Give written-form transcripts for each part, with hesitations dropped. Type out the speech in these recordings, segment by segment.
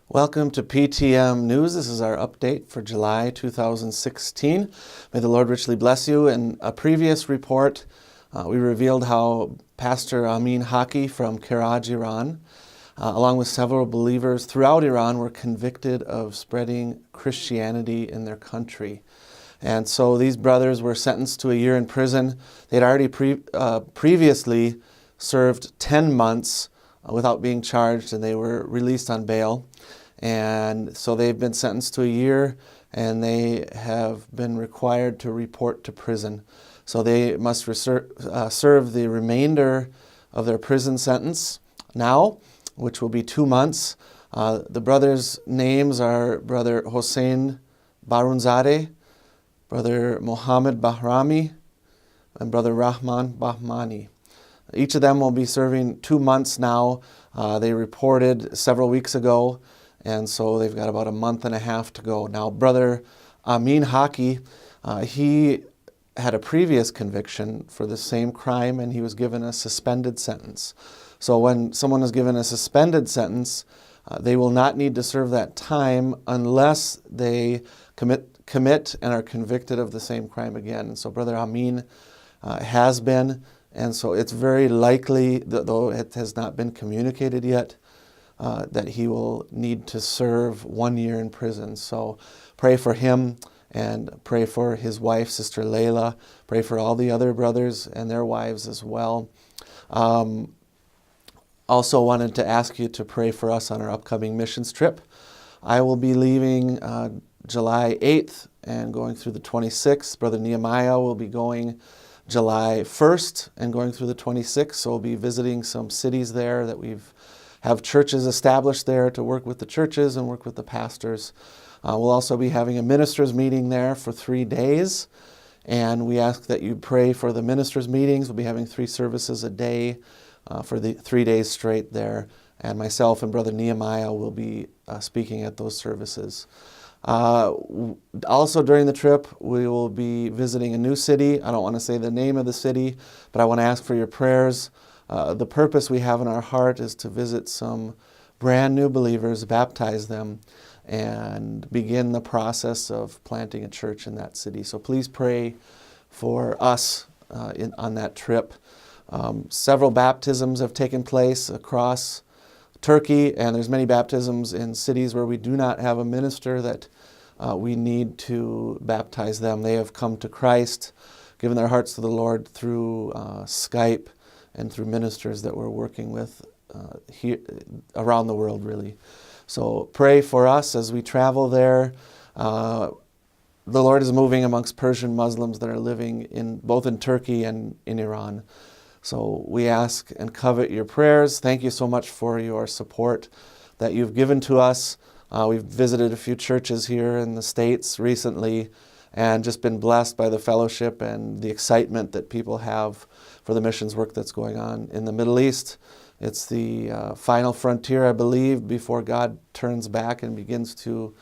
Welcome to PTM News. This is our update for July 2016. May the Lord richly bless you. In a previous report, we revealed how Pastor Amin Haki from Karaj, Iran, along with several believers throughout Iran, were convicted of spreading Christianity in their country. And so these brothers were sentenced to a year in prison. They had already previously served 10 months without being charged, and they were released on bail. And so they've been sentenced to a year, and they have been required to report to prison. So they must serve the remainder of their prison sentence now, which will be 2 months. The brothers' names are Brother Hossein Barunzadeh, Brother Mohammed Bahrami, and Brother Rahman Bahmani. Each of them will be serving 2 months now. They reported several weeks ago, and so they've got about a month and a half to go. Now, Brother Amin Haki, he had a previous conviction for the same crime, and he was given a suspended sentence. So when someone is given a suspended sentence, they will not need to serve that time unless they commit and are convicted of the same crime again. And so Brother Amin has been, and so it's very likely, though it has not been communicated yet, that he will need to serve 1 year in prison. So pray for him and pray for his wife, Sister Layla. Pray for all the other brothers and their wives as well. Also wanted to ask you to pray for us on our upcoming missions trip. I will be leaving July 8th and going through the 26th. Brother Nehemiah will be going July 1st and going through the 26th. So we'll be visiting some cities there that have churches established there to work with the churches and work with the pastors. We'll also be having a ministers meeting there for 3 days. And we ask that you pray for the ministers meetings. We'll be having 3 services a day for the 3 days straight there. And myself and Brother Nehemiah will be speaking at those services. Also during the trip, we will be visiting a new city. I don't want to say the name of the city, but I want to ask for your prayers. The purpose we have in our heart is to visit some brand new believers, baptize them, and begin the process of planting a church in that city. So please pray for us on that trip. Several baptisms have taken place across Turkey, and there's many baptisms in cities where we do not have a minister that we need to baptize them. They have come to Christ, given their hearts to the Lord through Skype and through ministers that we're working with here around the world, really. So pray for us as we travel there. The Lord is moving amongst Persian Muslims that are living both in Turkey and in Iran. So we ask and covet your prayers. Thank you so much for your support that you've given to us. We've visited a few churches here in the States recently and just been blessed by the fellowship and the excitement that people have for the missions work that's going on in the Middle East. It's the final frontier, I believe, before God turns back and begins to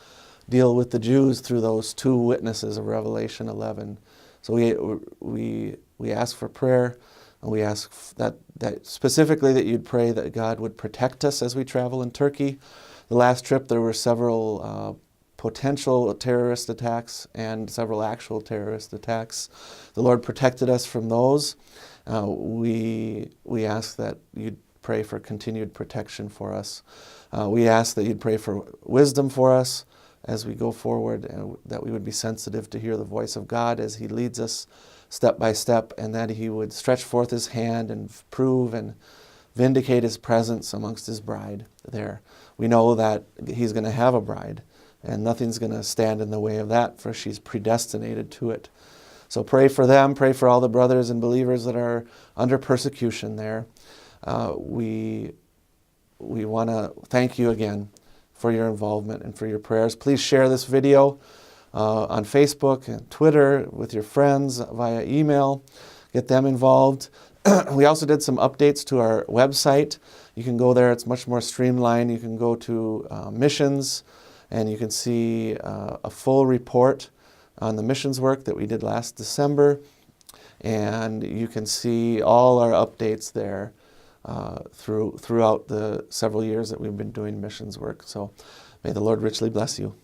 deal with the Jews through those 2 witnesses of Revelation 11. So we ask for prayer. And we ask that specifically that you'd pray that God would protect us as we travel in Turkey. The last trip, there were several potential terrorist attacks and several actual terrorist attacks. The Lord protected us from those. We ask that you'd pray for continued protection for us. We ask that you'd pray for wisdom for us as we go forward, and that we would be sensitive to hear the voice of God as He leads us step by step, and that He would stretch forth His hand and prove and vindicate His presence amongst His bride there. We know that He's going to have a bride, and nothing's going to stand in the way of that, for she's predestinated to it. So pray for them, pray for all the brothers and believers that are under persecution there. We want to thank you again for your involvement and for your prayers. Please share this video on Facebook and Twitter with your friends via email. Get them involved. We also did some updates to our website. You can go there. It's much more streamlined. You can go to missions, and you can see a full report on the missions work that we did last December. And you can see all our updates there throughout the several years that we've been doing missions work. So may the Lord richly bless you.